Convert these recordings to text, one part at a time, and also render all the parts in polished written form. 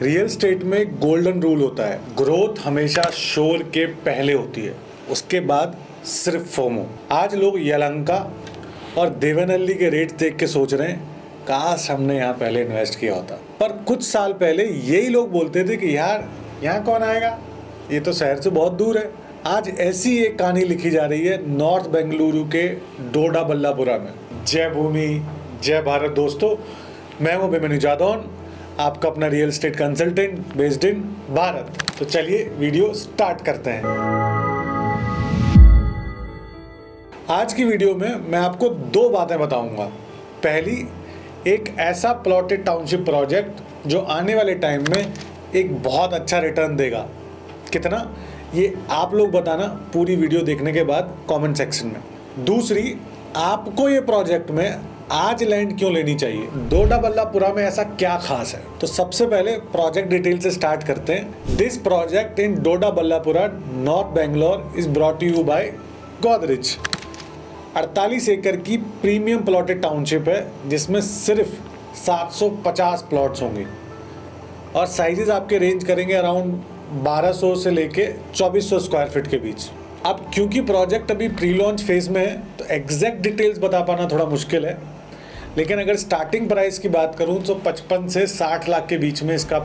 Real estate में golden rule होता है, ग्रोथ हमेशा शोर के पहले होती है, उसके बाद सिर्फ फोमो। आज लोग यलहंका और देवनहल्ली के रेट देख के सोच रहे हैं काश हमने यहाँ पहले इन्वेस्ट किया होता। पर कुछ साल पहले यही लोग बोलते थे कि यार यहाँ कौन आएगा, ये तो शहर से बहुत दूर है। आज ऐसी एक कहानी लिखी जा रही है नॉर्थ बेंगलुरु के डोडा बल्लापुरा में। जय भूमि जय भारत दोस्तों, मैं हूँ अभिमन्यु जादौन, आपका अपना real estate consultant based in Bharat. तो चलिए वीडियो स्टार्ट करते हैं। आज की वीडियो में मैं आपको दो बातें बताऊंगा। पहली, एक ऐसा प्लॉटेड टाउनशिप प्रोजेक्ट जो आने वाले टाइम में एक बहुत अच्छा रिटर्न देगा। कितना, ये आप लोग बताना पूरी वीडियो देखने के बाद कमेंट सेक्शन में। दूसरी, आपको ये प्रोजेक्ट में आज लैंड क्यों लेनी चाहिए, डोडा बल्लापुरा में ऐसा क्या खास है। तो सबसे पहले प्रोजेक्ट डिटेल से स्टार्ट करते हैं। This project in Doddaballapura north Bangalore is brought you by Godrej. 48 एकड़ की प्रीमियम प्लॉटेड टाउनशिप है जिसमें सिर्फ 750 प्लॉट्स होंगे और साइजेस आपके रेंज करेंगे अराउंड 1200 से लेके 2400 स्क्वायर फीट के बीच। अब क्योंकि प्रोजेक्ट अभी प्री लॉन्च फेज में है तो एग्जैक्ट डिटेल्स बता पाना थोड़ा मुश्किल है, लेकिन अगर स्टार्टिंग प्राइस की बात करूं तो 55 से 60 लाख के बीच में इसका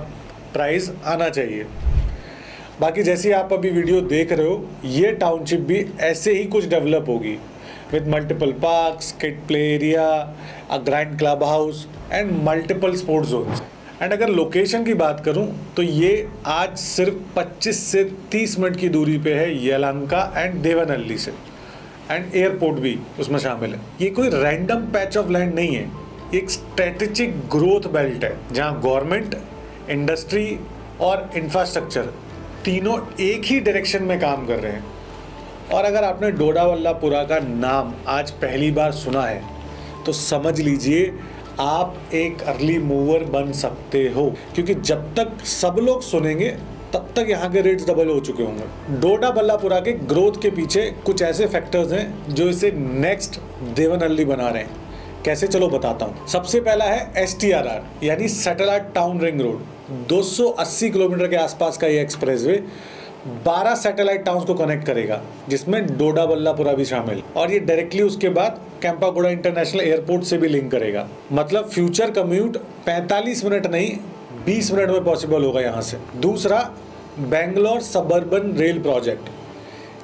प्राइस आना चाहिए। बाकी जैसे आप अभी वीडियो देख रहे हो, ये टाउनशिप भी ऐसे ही कुछ डेवलप होगी with multiple parks, kid play area, a grand club house and multiple sports zones. And अगर लोकेशन की बात करूं तो ये आज सिर्फ 25 से 30 मिनट की दूरी पे है यलहंका एंड देवनहल्ली से, एंड एयरपोर्ट भी उसमें शामिल है। ये कोई रैंडम पैच ऑफ लैंड नहीं है, एक स्ट्रेटेजिक ग्रोथ बेल्ट है जहां गवर्नमेंट, इंडस्ट्री और इंफ्रास्ट्रक्चर तीनों एक ही डायरेक्शन में काम कर रहे हैं। और अगर आपने डोडा बल्लापुरा का नाम आज पहली बार सुना है तो समझ लीजिए आप एक अर्ली मूवर बन सकते हो, क्योंकि जब तक सब लोग सुनेंगे तब तक यहाँ के रेट्स डबल हो चुके होंगे। डोडा बल्लापुरा के ग्रोथ के पीछे कुछ ऐसे फैक्टर्स हैं जो इसे नेक्स्ट देवनहल्ली बना रहे हैं। कैसे, चलो बताता हूँ। सबसे पहला है STRR यानी satellite town ring road. 280 kilometre के आसपास का ये एक्सप्रेसवे 12 सैटेलाइट टाउन्स को कनेक्ट करेगा, जिसमें डोडा बल्लापुरा भी शामिल, और ये डायरेक्टली उसके बाद कैंपागोड़ा इंटरनेशनल एयरपोर्ट से भी लिंक करेगा। मतलब फ्यूचर कम्यूट 45 मिनट नहीं 20 मिनट में पॉसिबल होगा यहाँ से। दूसरा, बेंगलोर सबर्बन रेल प्रोजेक्ट,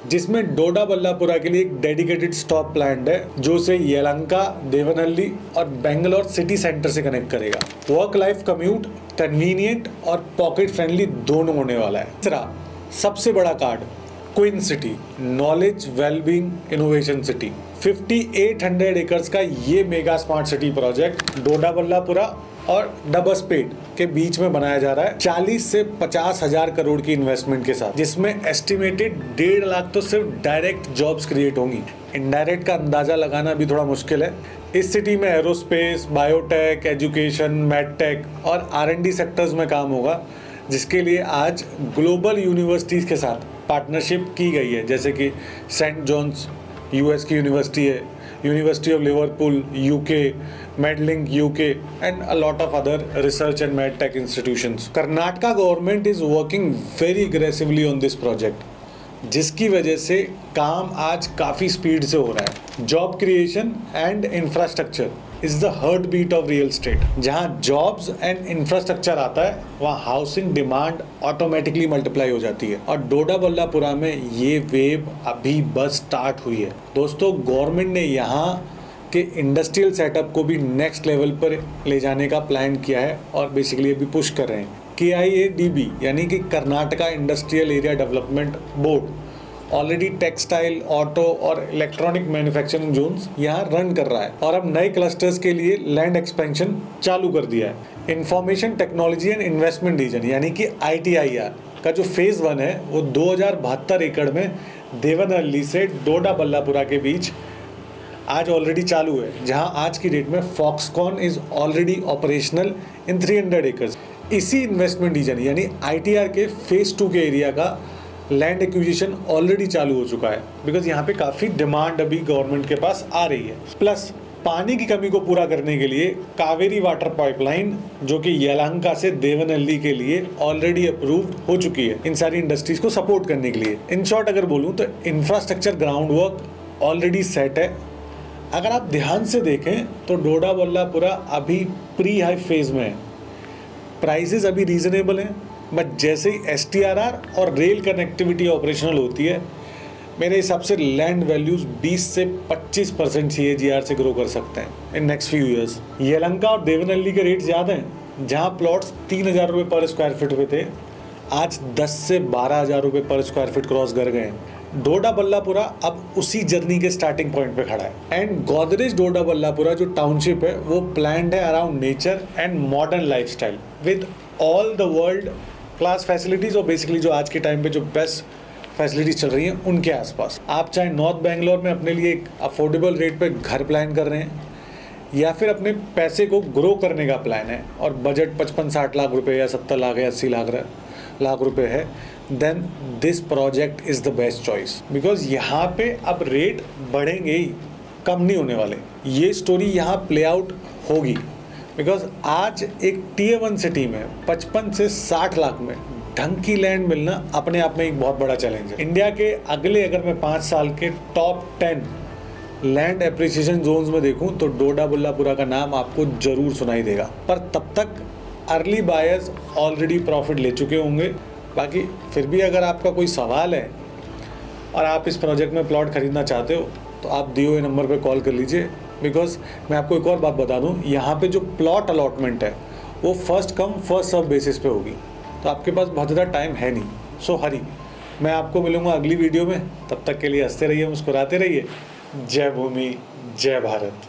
जिसमें डोडा बल्लापुरा के लिए एक डेडिकेटेड स्टॉप प्लान्ड है जो उसे यलहंका, देवनहल्ली और बेंगलोर सिटी सेंटर से कनेक्ट करेगा। वर्क लाइफ कम्यूट कन्वीनियंट और पॉकेट फ्रेंडली दोनों होने वाला है। तीसरा, सबसे बड़ा card, queen city, knowledge, wellbeing, innovation city. 5800 acres का ये मेगा स्मार्ट सिटी प्रोजेक्ट डोडा बल्लापुरा और डबसपेट के बीच में बनाया जा रहा है 40 से 50 हजार करोड़ की इन्वेस्टमेंट के साथ, जिसमें एस्टिमेटेड 1.5 लाख तो सिर्फ डायरेक्ट जॉब्स क्रिएट होंगी। इनडायरेक्ट का अंदाजा लगाना भी थोड़ा मुश्किल है। इस सिटी में एरोस्पेस, बायोटेक, एजुकेशन, मेडटेक और R&D सेक्टर्स में काम होगा, जिसके लिए आज ग्लोबल यूनिवर्सिटीज़ के साथ पार्टनरशिप की गई है, जैसे कि सेंट जॉन्स US की यूनिवर्सिटी है, university of Liverpool UK, मेडलिंक UK and a lot of other research and medtech institutions. Karnataka government is working very aggressively on this project, जिसकी वजह से काम आज काफ़ी स्पीड से हो रहा है। Job creation and infrastructure is the heartbeat of real estate. जहाँ जॉब्स एंड इंफ्रास्ट्रक्चर आता है वहाँ हाउसिंग डिमांड ऑटोमेटिकली मल्टीप्लाई हो जाती है, और डोडा बल्लापुरा में ये वेव अभी बस स्टार्ट हुई है। दोस्तों, गवर्नमेंट ने यहाँ के इंडस्ट्रियल सेटअप को भी नेक्स्ट लेवल पर ले जाने का प्लान किया है और बेसिकली अभी पुश कर रहे हैं। KIADB यानी कि Karnataka industrial area development board already textile, auto और इलेक्ट्रॉनिक मैन्युफैक्चरिंग जोन्स यहाँ रन कर रहा है और अब नए क्लस्टर्स के लिए लैंड एक्सपेंशन चालू कर दिया है। Information technology and investment region यानी कि ITIR का जो फेज़ 1 है वो 2072 एकड़ में देवनहल्ली से डोडा बल्लापुरा के बीच आज ऑलरेडी चालू है, जहां आज की डेट में Foxconn is already operational in 300 acres. इसी इन्वेस्टमेंट रीजन यानी ITR के फेज़ 2 के एरिया का लैंड एक्विजिशन ऑलरेडी चालू हो चुका है, बिकॉज यहाँ पे काफ़ी डिमांड अभी गवर्नमेंट के पास आ रही है। प्लस पानी की कमी को पूरा करने के लिए कावेरी वाटर पाइपलाइन जो कि यलहंका से देवनहल्ली के लिए ऑलरेडी अप्रूव्ड हो चुकी है इन सारी इंडस्ट्रीज को सपोर्ट करने के लिए। इन शॉर्ट अगर बोलूँ तो infrastructure ground work already set है। अगर आप ध्यान से देखें तो डोडा बल्लापुरा अभी प्री हाई फेज में है, प्राइसेस अभी रीजनेबल हैं, बट जैसे ही STRR और रेल कनेक्टिविटी ऑपरेशनल होती है मेरे हिसाब से लैंड वैल्यूज 20 से 25% CAGR से ग्रो कर सकते हैं in next few years. Yelahanka और देवनहल्ली के रेट्स ज़्यादा हैं, जहाँ प्लॉट्स 3,000 रुपये पर स्क्वायर फीट पे थे आज 10 से 12,000 रुपये पर स्क्वायर फीट क्रॉस कर गए हैं। डोडा बल्लापुरा अब उसी जर्नी के स्टार्टिंग पॉइंट पे खड़ा है। एंड गोदरेज डोडा बल्लापुरा जो टाउनशिप है वो प्लान्ड है around nature and modern lifestyle with all the world class facilities और बेसिकली जो आज के टाइम पे जो बेस्ट फैसिलिटीज़ चल रही हैं उनके आसपास। आप चाहे नॉर्थ बेंगलोर में अपने लिए एक अफोर्डेबल रेट पे घर प्लान कर रहे हैं या फिर अपने पैसे को ग्रो करने का प्लान है और बजट 55-60 लाख रुपए या 70 लाख या 80 लाख रुपए है, then this project is the best choice because यहाँ पे अब रेट बढ़ेंगे ही, कम नहीं होने वाले। ये स्टोरी यहाँ प्ले आउट होगी बिकॉज आज एक Tier 1 सिटी में 55 से 60 लाख में ढंग की लैंड मिलना अपने आप में एक बहुत बड़ा चैलेंज है। इंडिया के अगले अगर मैं 5 साल के टॉप 10 लैंड एप्रिसिएशन जोन्स में देखूं तो डोडा बल्लापुरा का नाम आपको जरूर सुनाई देगा, पर तब तक अर्ली बायर्स ऑलरेडी प्रॉफिट ले चुके होंगे। बाकी फिर भी अगर आपका कोई सवाल है और आप इस प्रोजेक्ट में प्लॉट खरीदना चाहते हो तो आप दिए हुए नंबर पर कॉल कर लीजिए बिकॉज मैं आपको एक और बात बता दूं, यहाँ पे जो प्लॉट अलॉटमेंट है वो first come first serve basis पे होगी, तो आपके पास बहुत ज़्यादा टाइम है नहीं। सो हरी, मैं आपको मिलूँगा अगली वीडियो में, तब तक के लिए हंसते रहिए, मुस्कुराते रहिए। जय भूमि, जय भारत।